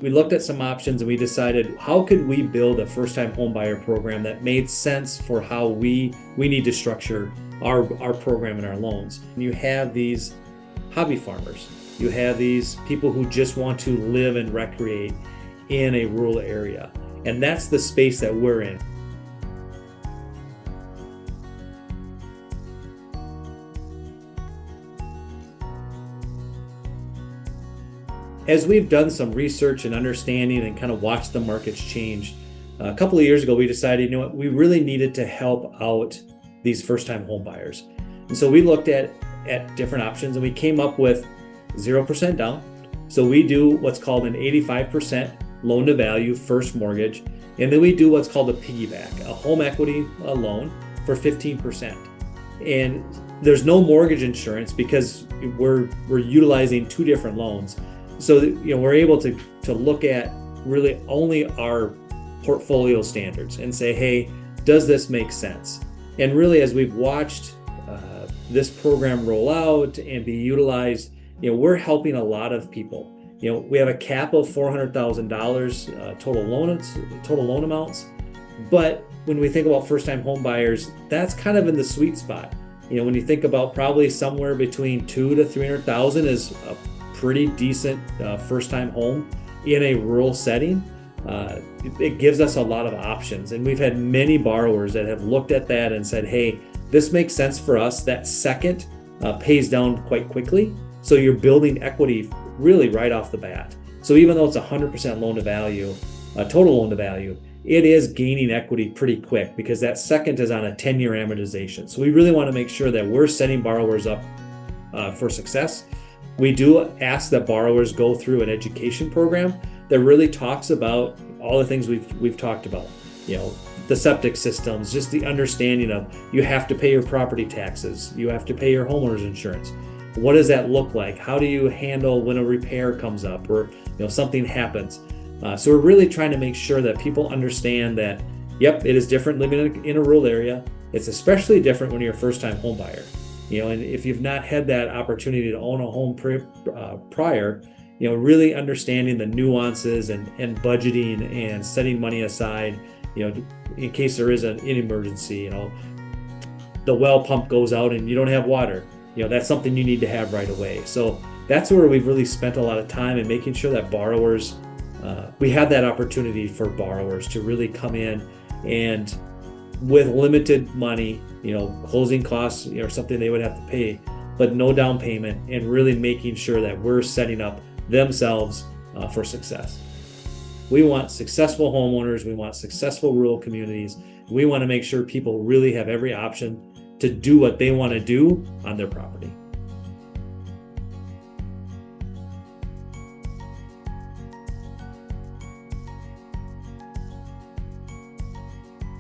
We looked at some options and we decided, how could we build a first-time home buyer program that made sense for how we need to structure our program and our loans. You have these hobby farmers. You have these people who just want to live and recreate in a rural area. And that's the space that we're in. As we've done some research and understanding and kind of watched the markets change, a couple of years ago, we decided, you know what, we really needed to help out these first-time home buyers. And so we looked at different options and we came up with 0% down. So we do what's called an 85% loan to value first mortgage. And then we do what's called a piggyback, a home equity loan for 15%. And there's no mortgage insurance because we're utilizing two different loans. So you know, we're able to look at really only our portfolio standards and say, hey, does this make sense? And really, as we've watched this program roll out and be utilized, you know, we're helping a lot of people. You know, we have a cap of $400,000 total loan amounts. But when we think about first-time home buyers, that's kind of in the sweet spot. You know, when you think about probably somewhere between $200,000 to $300,000 is a pretty decent first-time home in a rural setting. It gives us a lot of options, and we've had many borrowers that have looked at that and said, hey, this makes sense for us. That second pays down quite quickly, so you're building equity really right off the bat. So even though it's 100% loan to value, total loan to value, it is gaining equity pretty quick because that second is on a 10-year amortization. So we really want to make sure that we're setting borrowers up for success. We do ask that borrowers go through an education program that really talks about all the things we've talked about. You know, the septic systems, just the understanding of you have to pay your property taxes, you have to pay your homeowner's insurance. What does that look like? How do you handle when a repair comes up or something happens? So we're really trying to make sure that people understand that, yep, it is different living in a rural area. It's especially different when you're a first-time home buyer. You know, and if you've not had that opportunity to own a home prior, you know, really understanding the nuances and budgeting and setting money aside, you know, in case there is an emergency. You know, the well pump goes out and you don't have water. You know, that's something you need to have right away. So that's where we've really spent a lot of time in making sure that borrowers, we have that opportunity for borrowers to really come in and with limited money, you know, closing costs or something they would have to pay, but no down payment, and really making sure that we're setting up themselves for success. We want successful homeowners. We want successful rural communities. We want to make sure people really have every option to do what they want to do on their property.